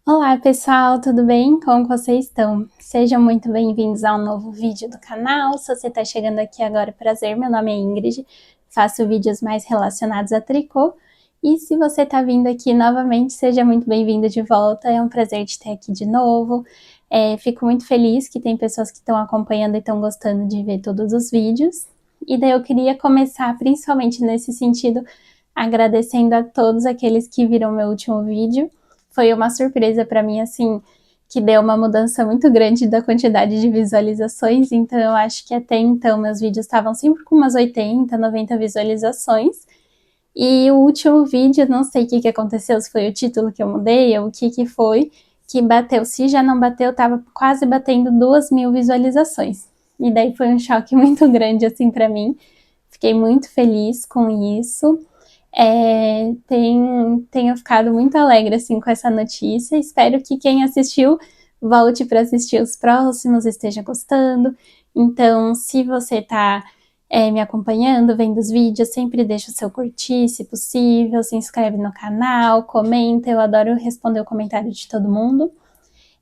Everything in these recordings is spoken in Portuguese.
Olá pessoal, tudo bem? Como vocês estão? Sejam muito bem-vindos a um novo vídeo do canal. Se você está chegando aqui agora, prazer, meu nome é Ingrid, faço vídeos mais relacionados a tricô. E se você está vindo aqui novamente, seja muito bem-vindo de volta, é um prazer te ter aqui de novo. Fico muito feliz que tem pessoas que estão acompanhando e estão gostando de ver todos os vídeos. E daí eu queria começar, principalmente nesse sentido, agradecendo a todos aqueles que viram meu último vídeo. Foi uma surpresa para mim, assim, que deu uma mudança muito grande da quantidade de visualizações, então eu acho que até então meus vídeos estavam sempre com umas 80, 90 visualizações. E o último vídeo, não sei o que aconteceu, se foi o título que eu mudei ou o que foi, que bateu. Se já não bateu, tava quase batendo 2.000 visualizações. E daí foi um choque muito grande, assim, para mim. Fiquei muito feliz com isso. Tenho ficado muito alegre assim com essa notícia. Espero que quem assistiu volte para assistir os próximos, esteja gostando. Então, se você está me acompanhando, vendo os vídeos, sempre deixa o seu curtir, se possível, se inscreve no canal, comenta. Eu adoro responder o comentário de todo mundo.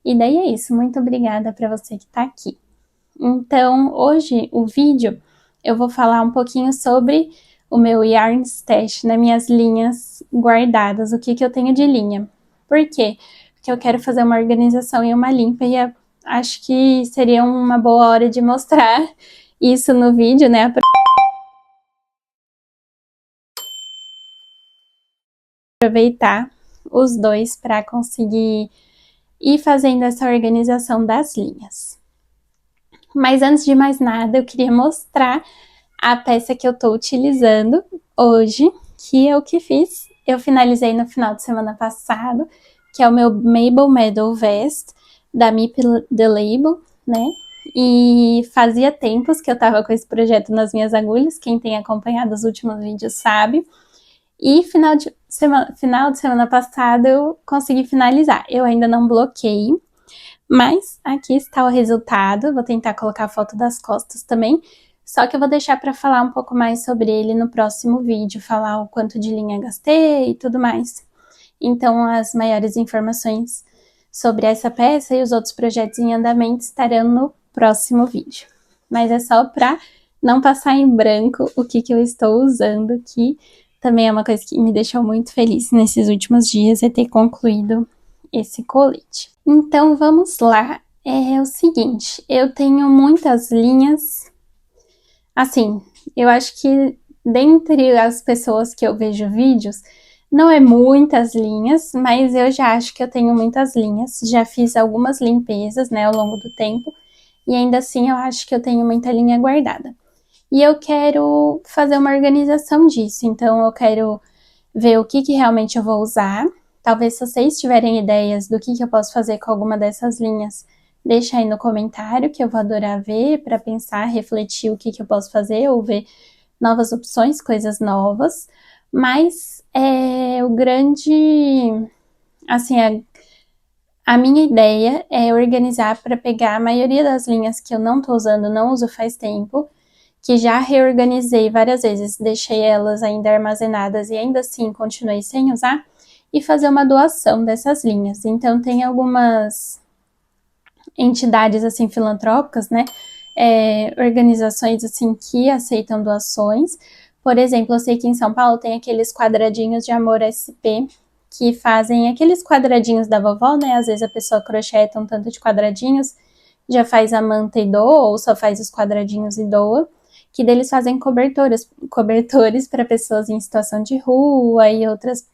E daí é isso. Muito obrigada para você que está aqui. Então, hoje o vídeo eu vou falar um pouquinho sobre o meu yarn stash, nas minhas linhas guardadas, o que eu tenho de linha. Por quê? Porque eu quero fazer uma organização e uma limpa e acho que seria uma boa hora de mostrar isso no vídeo, né? Aproveitar os dois para conseguir ir fazendo essa organização das linhas. Mas antes de mais nada, eu queria mostrar a peça que eu tô utilizando hoje, que é o que fiz. Eu finalizei no final de semana passado, que é o meu Mabel Medal Vest, da Mip The Label, né? E fazia tempos que eu tava com esse projeto nas minhas agulhas, quem tem acompanhado os últimos vídeos sabe. E final de semana passada eu consegui finalizar. Eu ainda não bloqueei, mas aqui está o resultado. Vou tentar colocar a foto das costas também. Só que eu vou deixar para falar um pouco mais sobre ele no próximo vídeo, falar o quanto de linha gastei e tudo mais. Então, as maiores informações sobre essa peça e os outros projetos em andamento estarão no próximo vídeo. Mas é só para não passar em branco o que eu estou usando, que também é uma coisa que me deixou muito feliz nesses últimos dias, é ter concluído esse colete. Então, vamos lá. É o seguinte, eu tenho muitas linhas. Assim, eu acho que dentre as pessoas que eu vejo vídeos, não é muitas linhas, mas eu já acho que eu tenho muitas linhas. Já fiz algumas limpezas, né, ao longo do tempo, e ainda assim eu acho que eu tenho muita linha guardada. E eu quero fazer uma organização disso, então eu quero ver o que realmente eu vou usar. Talvez se vocês tiverem ideias do que eu posso fazer com alguma dessas linhas, deixa aí no comentário que eu vou adorar ver, para pensar, refletir o que eu posso fazer, ou ver novas opções, coisas novas. Mas o grande, assim, a minha ideia é organizar para pegar a maioria das linhas que eu não tô usando, não uso faz tempo, que já reorganizei várias vezes, deixei elas ainda armazenadas e ainda assim continuei sem usar, e fazer uma doação dessas linhas. Então tem algumas entidades assim filantrópicas, né, organizações assim que aceitam doações. Por exemplo, eu sei que em São Paulo tem aqueles quadradinhos de amor SP, que fazem aqueles quadradinhos da vovó, né, às vezes a pessoa crocheta um tanto de quadradinhos, já faz a manta e doa, ou só faz os quadradinhos e doa, que deles fazem cobertores para pessoas em situação de rua e outras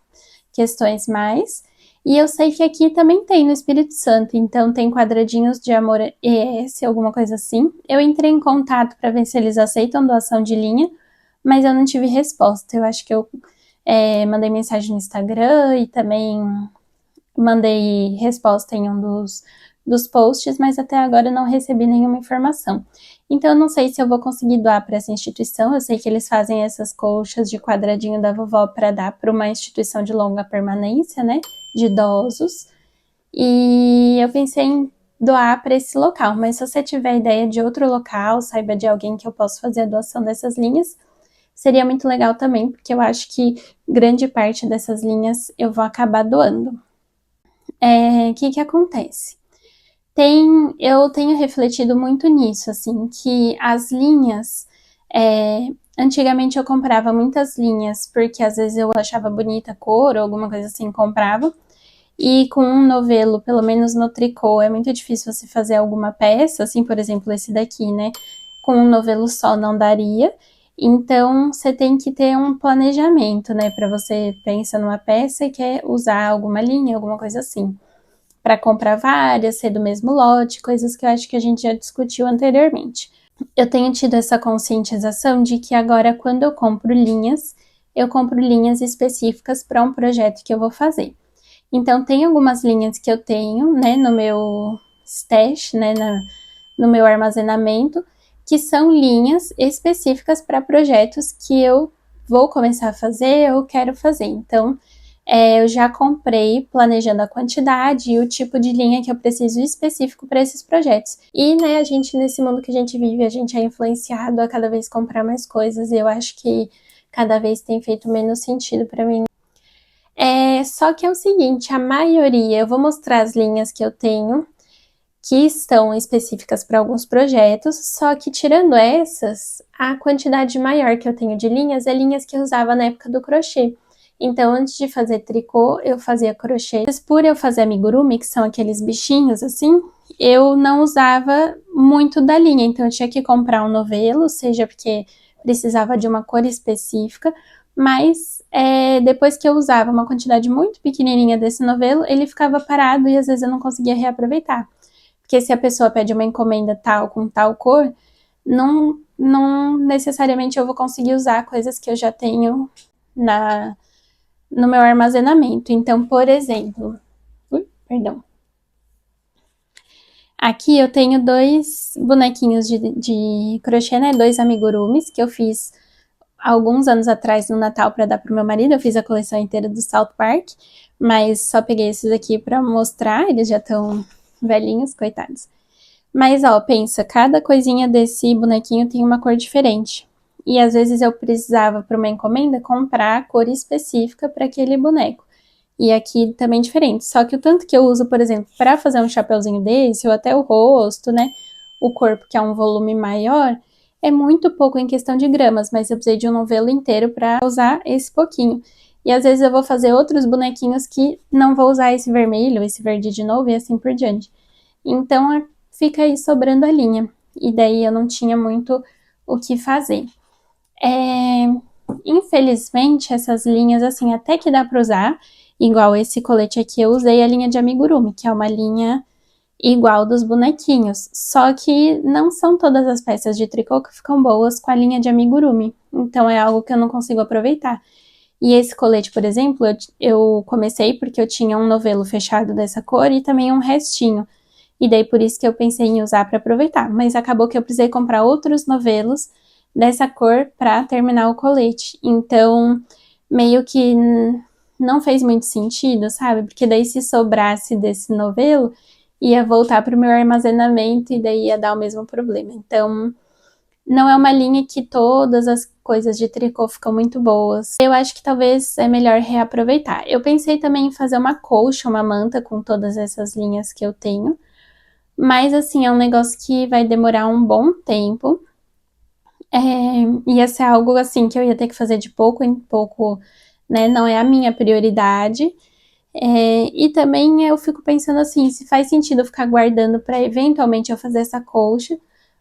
questões mais. E eu sei que aqui também tem no Espírito Santo, então tem quadradinhos de amor ES, alguma coisa assim. Eu entrei em contato para ver se eles aceitam doação de linha, mas eu não tive resposta. Eu acho que eu mandei mensagem no Instagram e também mandei resposta em um dos posts, mas até agora eu não recebi nenhuma informação. Então eu não sei se eu vou conseguir doar para essa instituição. Eu sei que eles fazem essas colchas de quadradinho da vovó para dar para uma instituição de longa permanência, né, de idosos. E eu pensei em doar para esse local, mas se você tiver ideia de outro local, saiba de alguém que eu possa fazer a doação dessas linhas, seria muito legal também, porque eu acho que grande parte dessas linhas eu vou acabar doando. Que acontece? Eu tenho refletido muito nisso, assim, que as linhas, antigamente eu comprava muitas linhas, porque às vezes eu achava bonita a cor ou alguma coisa assim, comprava, e com um novelo, pelo menos no tricô, é muito difícil você fazer alguma peça, assim, por exemplo, esse daqui, né? Com um novelo só não daria. Então, você tem que ter um planejamento, né? Para você pensar numa peça e quer usar alguma linha, alguma coisa assim. Para comprar várias, ser do mesmo lote, coisas que eu acho que a gente já discutiu anteriormente. Eu tenho tido essa conscientização de que agora, quando eu compro linhas específicas para um projeto que eu vou fazer. Então, tem algumas linhas que eu tenho, né, no meu stash, né, no meu armazenamento, que são linhas específicas para projetos que eu vou começar a fazer ou quero fazer. Então, eu já comprei planejando a quantidade e o tipo de linha que eu preciso específico para esses projetos. E, né, a gente, nesse mundo que a gente vive, a gente é influenciado a cada vez comprar mais coisas e eu acho que cada vez tem feito menos sentido para mim. Só que é o seguinte, a maioria, eu vou mostrar as linhas que eu tenho, que estão específicas para alguns projetos, só que tirando essas, a quantidade maior que eu tenho de linhas é linhas que eu usava na época do crochê. Então, antes de fazer tricô, eu fazia crochê. Mas por eu fazer amigurumi, que são aqueles bichinhos assim, eu não usava muito da linha, então eu tinha que comprar um novelo, seja porque precisava de uma cor específica, mas depois que eu usava uma quantidade muito pequenininha desse novelo, ele ficava parado e às vezes eu não conseguia reaproveitar. Porque se a pessoa pede uma encomenda tal, com tal cor, não necessariamente eu vou conseguir usar coisas que eu já tenho no meu armazenamento. Então, por exemplo, aqui eu tenho dois bonequinhos de crochê, né? Dois amigurumis que eu fiz alguns anos atrás no Natal para dar pro meu marido. Eu fiz a coleção inteira do South Park, mas só peguei esses aqui para mostrar, eles já estão velhinhos, coitados. Mas, ó, pensa, cada coisinha desse bonequinho tem uma cor diferente. E às vezes eu precisava, para uma encomenda, comprar a cor específica para aquele boneco. E aqui também diferente. Só que o tanto que eu uso, por exemplo, para fazer um chapeuzinho desse, ou até o rosto, né? O corpo, que é um volume maior, é muito pouco em questão de gramas, mas eu precisei de um novelo inteiro para usar esse pouquinho. E às vezes eu vou fazer outros bonequinhos que não vou usar esse vermelho, esse verde de novo e assim por diante. Então, fica aí sobrando a linha. E daí eu não tinha muito o que fazer. Infelizmente, essas linhas, assim, até que dá para usar, igual esse colete aqui, eu usei a linha de amigurumi, que é uma linha igual dos bonequinhos. Só que não são todas as peças de tricô que ficam boas com a linha de amigurumi. Então, é algo que eu não consigo aproveitar. E esse colete, por exemplo, eu comecei porque eu tinha um novelo fechado dessa cor e também um restinho. E daí por isso que eu pensei em usar para aproveitar. Mas acabou que eu precisei comprar outros novelos dessa cor para terminar o colete. Então, meio que não fez muito sentido, sabe? Porque daí se sobrasse desse novelo, ia voltar para o meu armazenamento e daí ia dar o mesmo problema. Então, não é uma linha que todas as coisas de tricô ficam muito boas. Eu acho que talvez é melhor reaproveitar. Eu pensei também em fazer uma colcha, uma manta com todas essas linhas que eu tenho. Mas, assim, é um negócio que vai demorar um bom tempo. Ia ser algo, assim, que eu ia ter que fazer de pouco em pouco, né? Não é a minha prioridade. E também eu fico pensando assim, se faz sentido eu ficar guardando para eventualmente eu fazer essa colcha,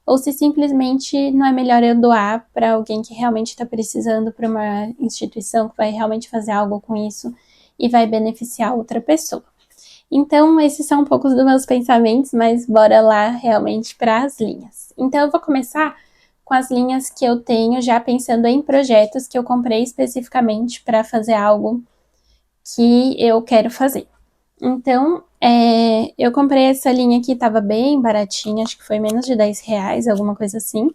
ou se simplesmente não é melhor eu doar para alguém que realmente está precisando, para uma instituição que vai realmente fazer algo com isso e vai beneficiar outra pessoa. Então, esses são um pouco dos meus pensamentos, mas bora lá realmente para as linhas. Então, eu vou começar com as linhas que eu tenho, já pensando em projetos que eu comprei especificamente para fazer algo que eu quero fazer. Então, eu comprei essa linha aqui, estava bem baratinha, acho que foi menos de R$10, alguma coisa assim,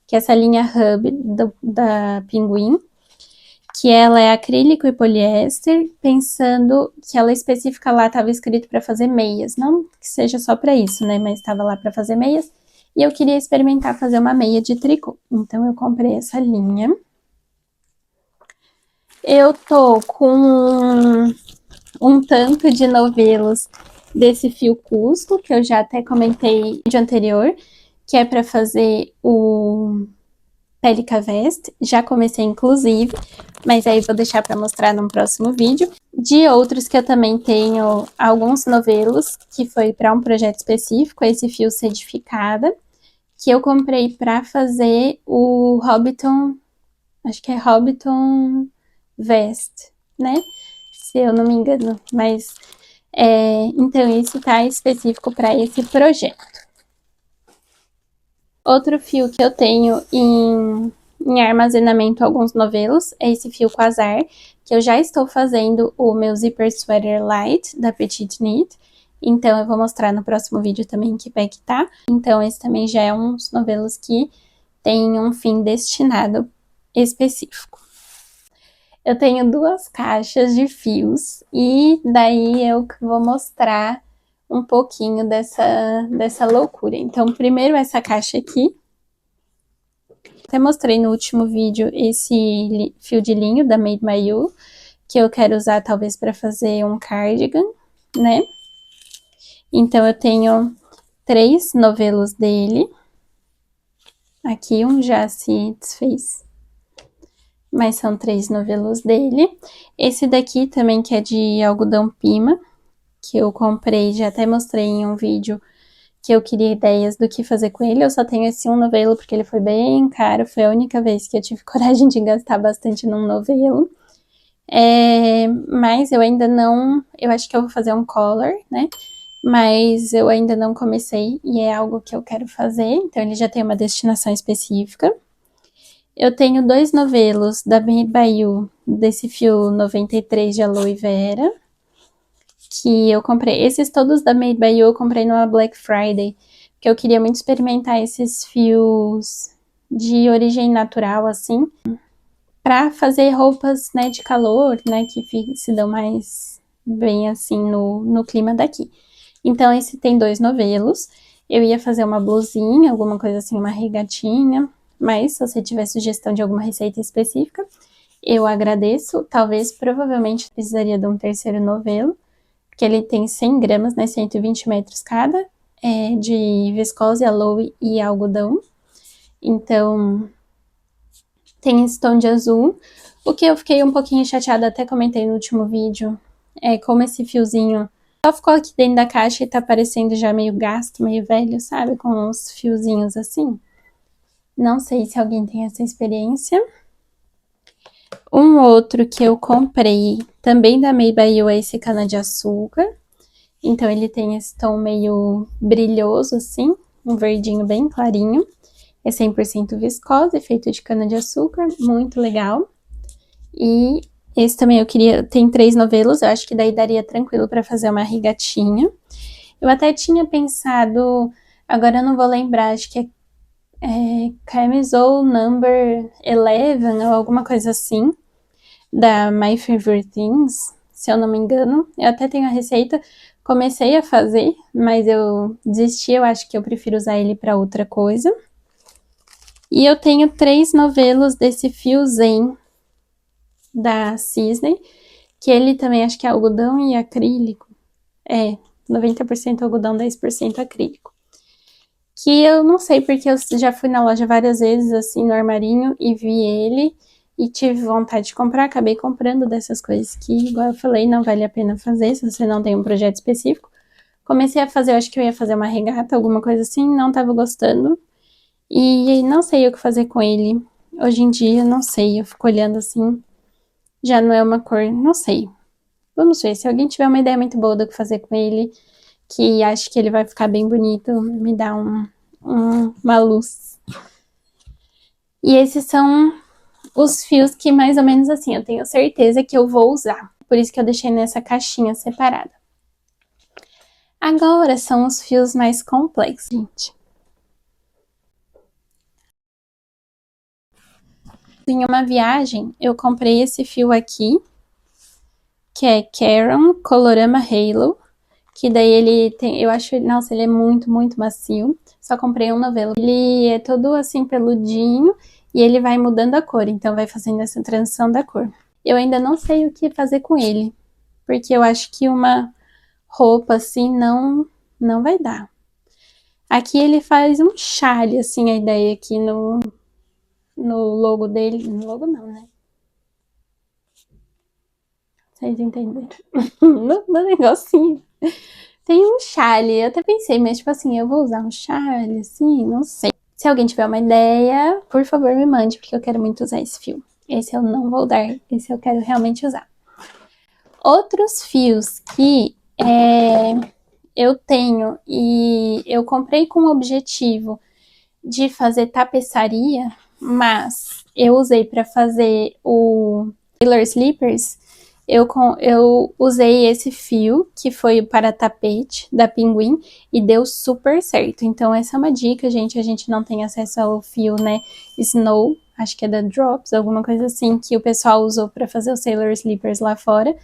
que é essa linha Hub da Pinguim, que ela é acrílico e poliéster, pensando que ela específica lá estava escrito para fazer meias, não que seja só para isso, né, mas estava lá para fazer meias, e eu queria experimentar fazer uma meia de tricô, então eu comprei essa linha. Eu tô com um tanto de novelos desse fio cusco, que eu já até comentei no vídeo anterior, que é para fazer o Pelica Vest, já comecei inclusive, mas aí vou deixar para mostrar num próximo vídeo. De outros que eu também tenho alguns novelos, que foi para um projeto específico, esse fio certificada, que eu comprei para fazer o Hobbiton, acho que é Hobbiton Vest, né? Se eu não me engano, mas então esse tá específico para esse projeto. Outro fio que eu tenho em armazenamento alguns novelos é esse fio Quasar, que eu já estou fazendo o meu Zipper Sweater Light da Petite Knit, então eu vou mostrar no próximo vídeo também que pé que tá. Então esse também já é uns novelos que tem um fim destinado específico. Eu tenho 2 caixas de fios e daí eu vou mostrar um pouquinho dessa loucura. Então, primeiro essa caixa aqui. Até mostrei no último vídeo esse fio de linho da Made by You, que eu quero usar talvez para fazer um cardigan, né? Então, eu tenho 3 novelos dele. Aqui um já se desfez, mas são 3 novelos dele. Esse daqui também que é de algodão pima, que eu comprei, já até mostrei em um vídeo que eu queria ideias do que fazer com ele. Eu só tenho esse um novelo porque ele foi bem caro, foi a única vez que eu tive coragem de gastar bastante num novelo. Mas eu ainda não, eu acho que eu vou fazer um collar, né? Mas eu ainda não comecei e é algo que eu quero fazer, então ele já tem uma destinação específica. Eu tenho 2 novelos da Made by You, desse fio 93 de aloe vera, que eu comprei. Esses todos da Made by You eu comprei numa Black Friday, porque eu queria muito experimentar esses fios de origem natural, assim, pra fazer roupas, né, de calor, né, que se dão mais bem, assim, no clima daqui. Então, esse tem 2 novelos. Eu ia fazer uma blusinha, alguma coisa assim, uma regatinha, mas se você tiver sugestão de alguma receita específica, eu agradeço. Talvez, provavelmente, precisaria de um terceiro novelo, porque ele tem 100 gramas, né, 120 metros cada, de viscose, aloe e algodão. Então, tem esse tom de azul. O que eu fiquei um pouquinho chateada, até comentei no último vídeo, é como esse fiozinho só ficou aqui dentro da caixa e tá parecendo já meio gasto, meio velho, sabe? Com uns fiozinhos assim. Não sei se alguém tem essa experiência. Um outro que eu comprei, também da Made by You, é esse cana-de-açúcar. Então, ele tem esse tom meio brilhoso, assim, um verdinho bem clarinho. É 100% viscose, feito de cana-de-açúcar, muito legal. E esse também eu queria, tem 3 novelos, eu acho que daí daria tranquilo para fazer uma regatinha. Eu até tinha pensado, agora eu não vou lembrar, acho que é Camisole Number 11 ou alguma coisa assim, da My Favorite Things, se eu não me engano. Eu até tenho a receita, comecei a fazer, mas eu desisti, eu acho que eu prefiro usar ele para outra coisa. E eu tenho 3 novelos desse fio Zen da Cisne, que ele também acho que é algodão e acrílico. 90% algodão, 10% acrílico. Que eu não sei, porque eu já fui na loja várias vezes, assim, no armarinho, e vi ele, e tive vontade de comprar, acabei comprando dessas coisas que, igual eu falei, não vale a pena fazer, se você não tem um projeto específico. Comecei a fazer, eu acho que eu ia fazer uma regata, alguma coisa assim, não tava gostando, e não sei o que fazer com ele. Hoje em dia, não sei, eu fico olhando assim, já não é uma cor, não sei. Vamos ver, se alguém tiver uma ideia muito boa do que fazer com ele, que acho que ele vai ficar bem bonito, me dá uma luz. E esses são os fios que mais ou menos assim, eu tenho certeza que eu vou usar. Por isso que eu deixei nessa caixinha separada. Agora são os fios mais complexos, gente. Em uma viagem, eu comprei esse fio aqui, que é Caron Colorama Halo, que daí ele tem, eu acho, nossa, ele é muito, muito macio. Só comprei um novelo. Ele é todo assim peludinho e ele vai mudando a cor, então vai fazendo essa transição da cor. Eu ainda não sei o que fazer com ele, porque eu acho que uma roupa assim não vai dar. Aqui ele faz um chale, assim, a ideia aqui no logo dele. No logo não, né? Vocês entenderam? no negocinho. Tem um chale, eu até pensei, mas tipo assim, eu vou usar um chale, assim, não sei. Se alguém tiver uma ideia, por favor me mande, porque eu quero muito usar esse fio. Esse eu não vou dar, esse eu quero realmente usar. Outros fios que eu tenho e eu comprei com o objetivo de fazer tapeçaria, mas eu usei para fazer o Sailor Slippers, eu usei esse fio, que foi para tapete, da Pinguim, e deu super certo. Então essa é uma dica, gente, a gente não tem acesso ao fio, né, Snow, acho que é da Drops, alguma coisa assim, que o pessoal usou para fazer os Sailor Slippers lá fora.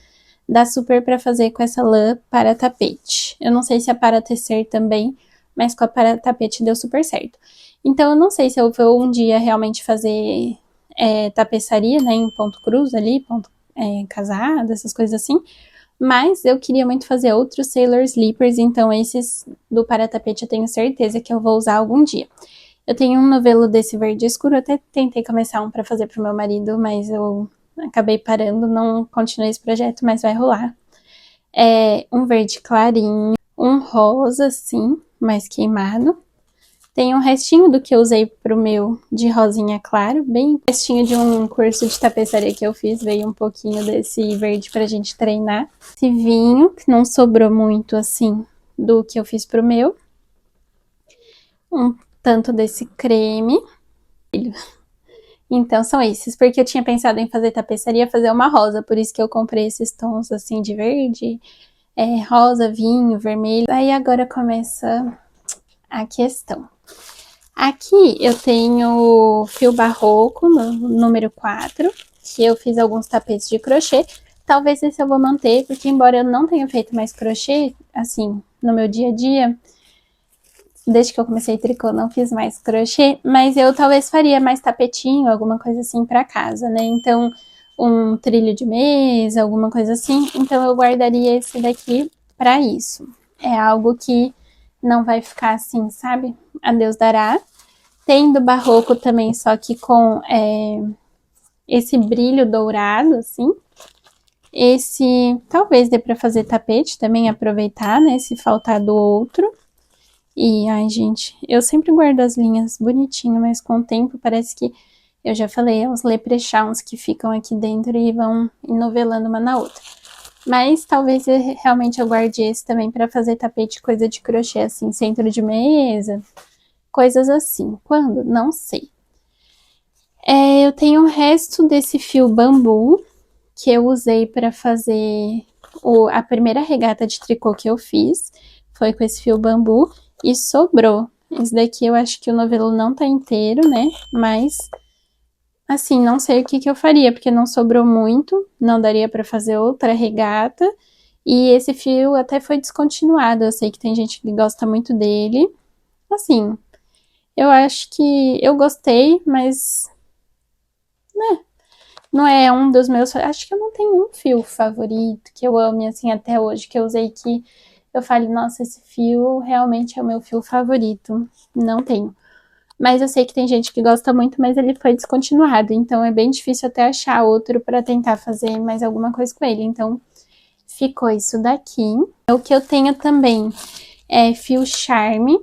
Dá super para fazer com essa lã para tapete. Eu não sei se é para tecer também, mas com a para tapete deu super certo. Então eu não sei se eu vou um dia realmente fazer tapeçaria, né, em ponto cruz ali, ponto casado, essas coisas assim. Mas eu queria muito fazer outros Sailor Slippers, então esses do para tapete eu tenho certeza que eu vou usar algum dia. Eu tenho um novelo desse verde escuro, eu até tentei começar um para fazer pro meu marido, mas eu acabei parando, não continuei esse projeto, mas vai rolar. Um verde clarinho, um rosa, assim, mais queimado. Tem um restinho do que eu usei pro meu de rosinha claro, bem restinho de um curso de tapeçaria que eu fiz, veio um pouquinho desse verde pra gente treinar. Esse vinho, que não sobrou muito, assim, do que eu fiz pro meu. Um tanto desse creme. Então são esses, porque eu tinha pensado em fazer tapeçaria, fazer uma rosa, por isso que eu comprei esses tons assim de verde, rosa, vinho, vermelho. Aí agora começa a questão. Aqui eu tenho fio barroco, no número 4, que eu fiz alguns tapetes de crochê. Talvez esse eu vou manter, porque embora eu não tenha feito mais crochê, assim, no meu dia a dia, desde que eu comecei tricô, não fiz mais crochê, mas eu talvez faria mais tapetinho, alguma coisa assim pra casa, né? Então, um trilho de mesa, alguma coisa assim. Então, eu guardaria esse daqui pra isso. É algo que não vai ficar assim, sabe? A Deus dará. Tem do barroco também, só que com esse brilho dourado, assim. Esse talvez dê pra fazer tapete também, aproveitar, né? Se faltar do outro. E, ai, gente, eu sempre guardo as linhas bonitinho, mas com o tempo parece que, eu já falei, é uns leprechauns que ficam aqui dentro e vão enovelando uma na outra. Mas talvez realmente eu guarde esse também pra fazer tapete, coisa de crochê, assim, centro de mesa, coisas assim. Quando? Não sei. Eu tenho o resto desse fio bambu, que eu usei pra fazer a primeira regata de tricô que eu fiz, foi com esse fio bambu. E sobrou. Esse daqui eu acho que o novelo não tá inteiro, né? Mas, assim, não sei o que eu faria, porque não sobrou muito. Não daria pra fazer outra regata. E esse fio até foi descontinuado. Eu sei que tem gente que gosta muito dele. Assim, eu acho que eu gostei, mas, né? Não é um dos meus... Acho que eu não tenho um fio favorito que eu ame, assim, até hoje. Que eu usei que eu falei, nossa, esse fio realmente é o meu fio favorito. Não tenho. Mas eu sei que tem gente que gosta muito, mas ele foi descontinuado. Então é bem difícil até achar outro pra tentar fazer mais alguma coisa com ele. Então ficou isso daqui. O que eu tenho também é fio Charme,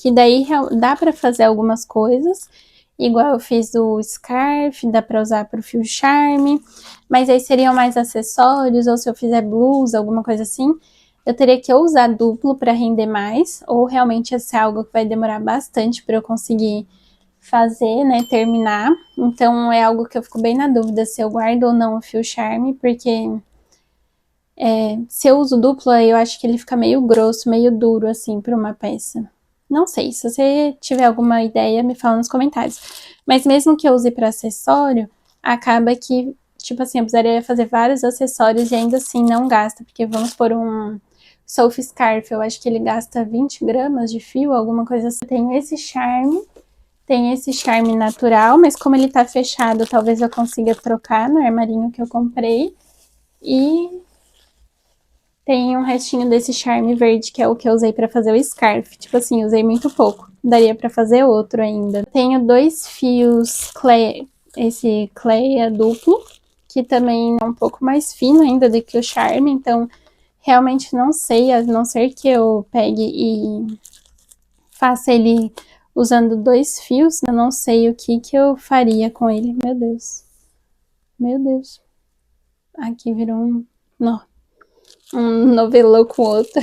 que daí dá pra fazer algumas coisas. Igual eu fiz o scarf, dá pra usar pro fio Charme. Mas aí seriam mais acessórios, ou se eu fizer blusa, alguma coisa assim, eu teria que ou usar duplo para render mais, ou realmente esse é algo que vai demorar bastante para eu conseguir fazer, né, terminar. Então é algo que eu fico bem na dúvida se eu guardo ou não o fio Charme, porque se eu uso duplo, eu acho que ele fica meio grosso, meio duro, assim, para uma peça. Não sei, se você tiver alguma ideia, me fala nos comentários. Mas mesmo que eu use para acessório, acaba que, tipo assim, eu precisaria fazer vários acessórios e ainda assim não gasta, porque vamos por um Soft Scarf, eu acho que ele gasta 20 gramas de fio, alguma coisa assim. Tem esse charme natural, mas como ele tá fechado, talvez eu consiga trocar no armarinho que eu comprei. E tem um restinho desse charme verde, que é o que eu usei pra fazer o scarf. Tipo assim, usei muito pouco. Daria pra fazer outro ainda. Tenho 2 fios esse Cleia duplo, que também é um pouco mais fino ainda do que o charme, então realmente não sei, a não ser que eu pegue e faça ele usando 2 fios, eu não sei o que eu faria com ele. Meu Deus. Meu Deus. Aqui virou um novelô com outro.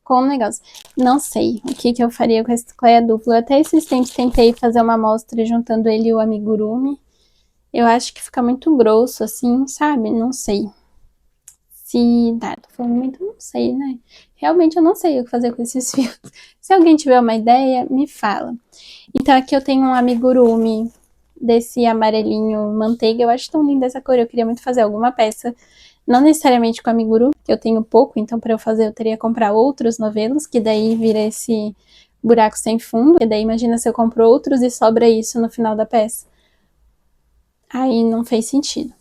Com um negócio. Não sei o que eu faria com esse Cleia duplo. Eu até esses tempos tentei fazer uma amostra juntando ele e o amigurumi. Eu acho que fica muito grosso, assim, sabe? Não sei. Se dá, tô falando muito, não sei, né? Realmente eu não sei o que fazer com esses fios. Se alguém tiver uma ideia, me fala. Então aqui eu tenho um amigurumi desse amarelinho manteiga. Eu acho tão linda essa cor. Eu queria muito fazer alguma peça, não necessariamente com amigurumi, que eu tenho pouco, então para eu fazer eu teria que comprar outros novelos, que daí vira esse buraco sem fundo. E daí imagina se eu compro outros e sobra isso no final da peça. Aí não fez sentido.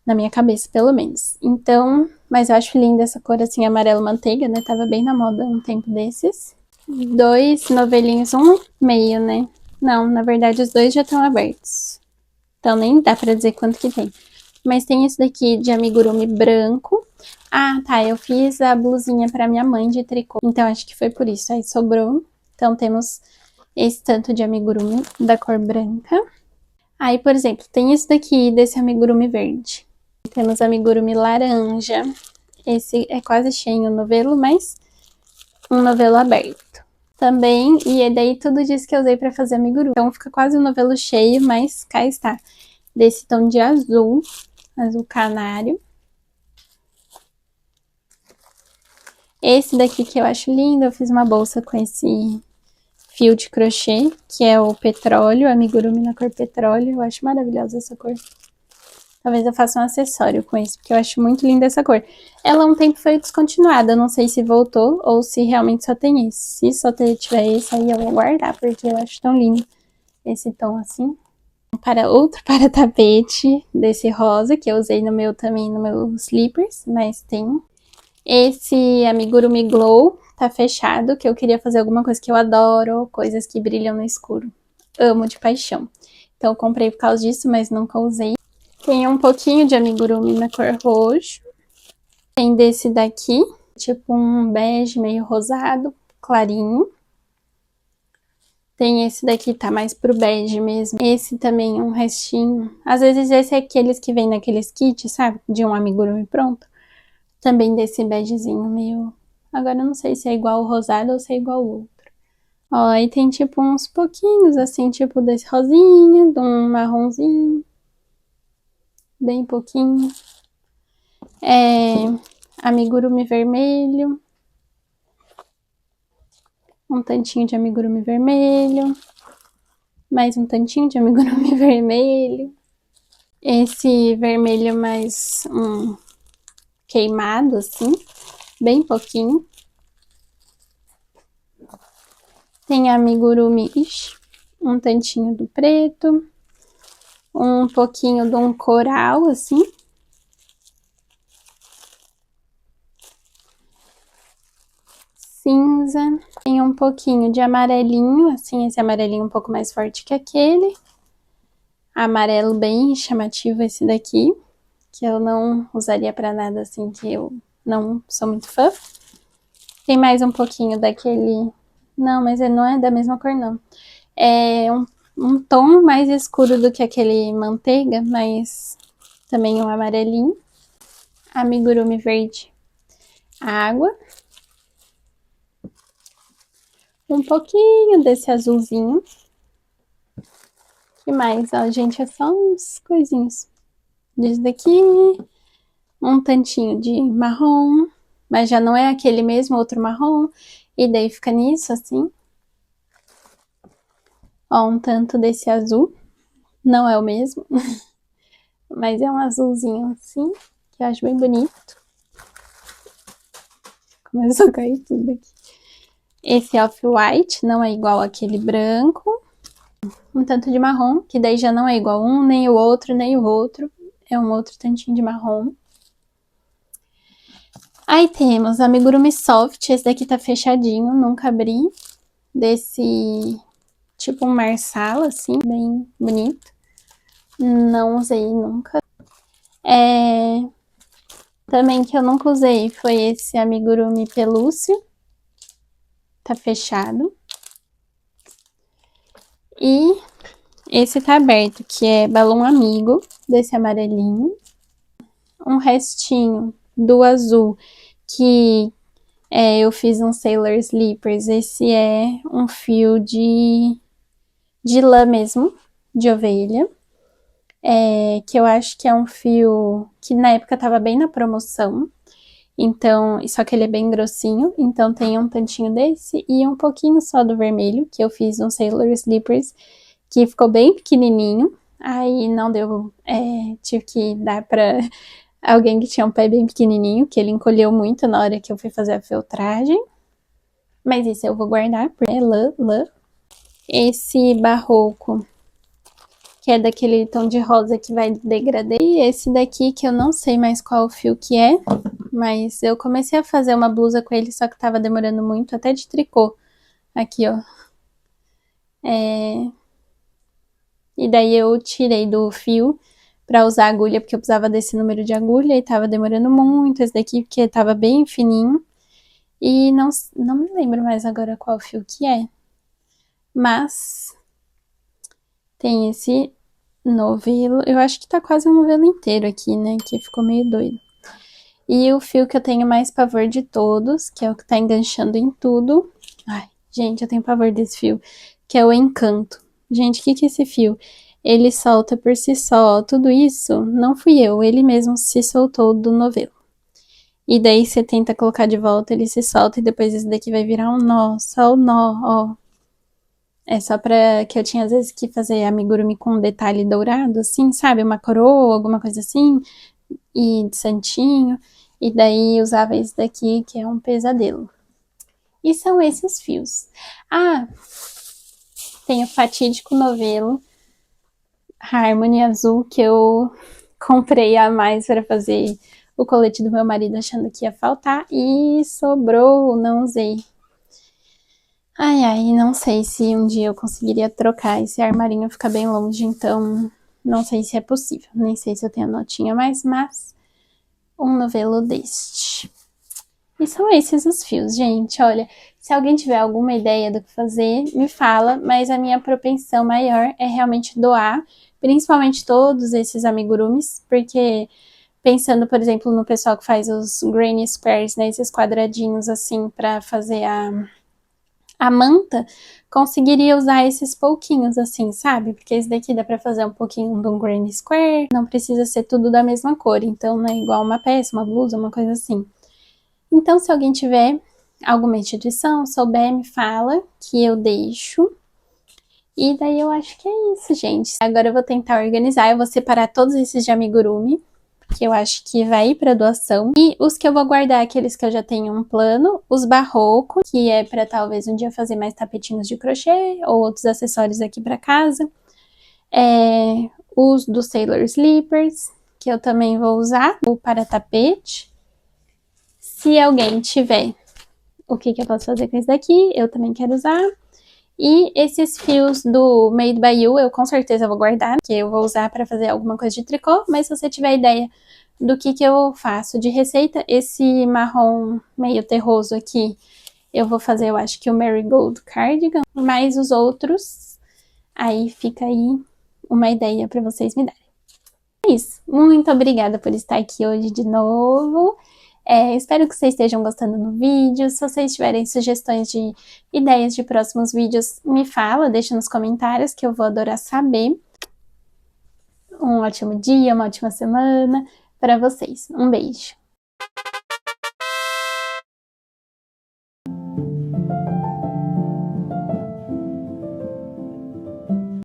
Na minha cabeça, pelo menos. Então, mas eu acho linda essa cor assim, amarelo manteiga, né? Tava bem na moda um tempo desses. 2 novelinhos, um meio, né? Não, na verdade os 2 já estão abertos. Então nem dá pra dizer quanto que tem. Mas tem esse daqui de amigurumi branco. Ah, tá, eu fiz a blusinha pra minha mãe de tricô. Então acho que foi por isso. Aí sobrou. Então temos esse tanto de amigurumi da cor branca. Aí, por exemplo, tem esse daqui desse amigurumi verde. Temos amigurumi laranja. Esse é quase cheio o novelo, mas um novelo aberto. Também, e é daí tudo disso que eu usei pra fazer amigurumi. Então fica quase um novelo cheio, mas cá está. Desse tom de azul, azul canário. Esse daqui que eu acho lindo, eu fiz uma bolsa com esse fio de crochê, que é o petróleo, amigurumi na cor petróleo. Eu acho maravilhosa essa cor. Talvez eu faça um acessório com isso, porque eu acho muito linda essa cor. Ela um tempo foi descontinuada, eu não sei se voltou ou se realmente só tem esse. Se só tiver esse aí eu vou guardar, porque eu acho tão lindo esse tom assim. Outro para tapete desse rosa, que eu usei no meu também, no meu slippers, mas tem. Esse amigurumi Glow tá fechado, que eu queria fazer alguma coisa que eu adoro, coisas que brilham no escuro. Amo de paixão. Então eu comprei por causa disso, mas nunca usei. Tem um pouquinho de amigurumi na cor roxo. Tem desse daqui, tipo um bege meio rosado, clarinho. Tem esse daqui, tá mais pro bege mesmo. Esse também, um restinho. Às vezes esse é aqueles que vem naqueles kits, sabe? De um amigurumi pronto. Também desse begezinho meio... Agora eu não sei se é igual o rosado ou se é igual o outro. Ó, aí tem tipo uns pouquinhos, assim, tipo desse rosinha, de um marronzinho. Bem pouquinho. Amigurumi vermelho. Um tantinho de amigurumi vermelho. Mais um tantinho de amigurumi vermelho. Esse vermelho mais queimado, assim. Bem pouquinho. Tem amigurumi, um tantinho do preto. Um pouquinho de um coral, assim. Cinza. Tem um pouquinho de amarelinho, assim, esse amarelinho um pouco mais forte que aquele. Amarelo bem chamativo esse daqui, que eu não usaria pra nada, assim, que eu não sou muito fã. Tem mais um pouquinho daquele... Não, mas ele não é da mesma cor, não. É um tom mais escuro do que aquele manteiga, mas também um amarelinho. Amigurumi verde água. Um pouquinho desse azulzinho. Que mais? Ó, gente, é só uns coisinhos. Desse daqui, um tantinho de marrom, mas já não é aquele mesmo outro marrom. E daí fica nisso, assim. Ó, um tanto desse azul. Não é o mesmo. mas é um azulzinho assim, que eu acho bem bonito. Começou a cair tudo aqui. Esse off-white não é igual aquele branco. Um tanto de marrom, que daí já não é igual um, nem o outro, nem o outro. É um outro tantinho de marrom. Aí temos amigurumi soft, esse daqui tá fechadinho, nunca abri. Desse tipo um marsala, assim, bem bonito. Não usei nunca. Também que eu nunca usei foi esse amigurumi pelúcio. Tá fechado. E esse tá aberto, que é balão amigo, desse amarelinho. Um restinho do azul, que eu fiz um Sailor Slippers. Esse é um fio de lã mesmo, de ovelha. Que eu acho que é um fio que na época tava bem na promoção. Então, só que ele é bem grossinho, então tem um tantinho desse e um pouquinho só do vermelho, que eu fiz um Sailor Slippers, que ficou bem pequenininho. Aí não deu, tive que dar pra alguém que tinha um pé bem pequenininho, que ele encolheu muito na hora que eu fui fazer a feltragem. Mas esse eu vou guardar, porque é lã. Esse barroco, que é daquele tom de rosa que vai degradê. E esse daqui, que eu não sei mais qual fio que é, mas eu comecei a fazer uma blusa com ele, só que tava demorando muito, até de tricô. Aqui, ó. E daí eu tirei do fio pra usar agulha, porque eu precisava desse número de agulha e tava demorando muito. Esse daqui, porque tava bem fininho. E não me lembro mais agora qual fio que é. Mas tem esse novelo. Eu acho que tá quase um novelo inteiro aqui, né? Que ficou meio doido. E o fio que eu tenho mais pavor de todos, que é o que tá enganchando em tudo. Ai, gente, eu tenho pavor desse fio, que é o Encanto. Gente, o que é esse fio? Ele solta por si só, tudo isso não fui eu, ele mesmo se soltou do novelo. E daí você tenta colocar de volta, ele se solta e depois esse daqui vai virar um nó, só o nó, ó. É só pra que eu tinha às vezes que fazer amigurumi com um detalhe dourado, assim, sabe? Uma coroa, alguma coisa assim, e de santinho. E daí usava esse daqui, que é um pesadelo. E são esses os fios. Ah, tem o fatídico novelo Harmony azul, que eu comprei a mais para fazer o colete do meu marido, achando que ia faltar. E sobrou, não usei. Ai, não sei se um dia eu conseguiria trocar. Esse armarinho fica bem longe, então não sei se é possível. Nem sei se eu tenho a notinha mais, mas um novelo deste. E são esses os fios, gente. Olha, se alguém tiver alguma ideia do que fazer, me fala, mas a minha propensão maior é realmente doar, principalmente todos esses amigurumis, porque pensando, por exemplo, no pessoal que faz os granny squares, né, esses quadradinhos assim pra fazer a manta, conseguiria usar esses pouquinhos assim, sabe? Porque esse daqui dá pra fazer um pouquinho de um granny square, não precisa ser tudo da mesma cor, então não é igual uma peça, uma blusa, uma coisa assim. Então, se alguém tiver alguma instituição, souber, me fala, que eu deixo. E daí eu acho que é isso, gente. Agora eu vou tentar organizar, eu vou separar todos esses de amigurumi, que eu acho que vai ir para doação. E os que eu vou guardar, aqueles que eu já tenho um plano, os barrocos, que é para talvez um dia fazer mais tapetinhos de crochê ou outros acessórios aqui para casa. Os do Sailor Slippers, que eu também vou usar, o para tapete. Se alguém tiver o que eu posso fazer com esse daqui, eu também quero usar. E esses fios do Made by You, eu com certeza vou guardar, que eu vou usar para fazer alguma coisa de tricô, mas se você tiver ideia do que eu faço de receita, esse marrom meio terroso aqui, eu vou fazer, eu acho que o Marigold Cardigan, mas os outros, aí fica aí uma ideia para vocês me darem. É isso, muito obrigada por estar aqui hoje de novo. Espero que vocês estejam gostando do vídeo. Se vocês tiverem sugestões de ideias de próximos vídeos, me fala, deixa nos comentários que eu vou adorar saber. Um ótimo dia, uma ótima semana para vocês. Um beijo!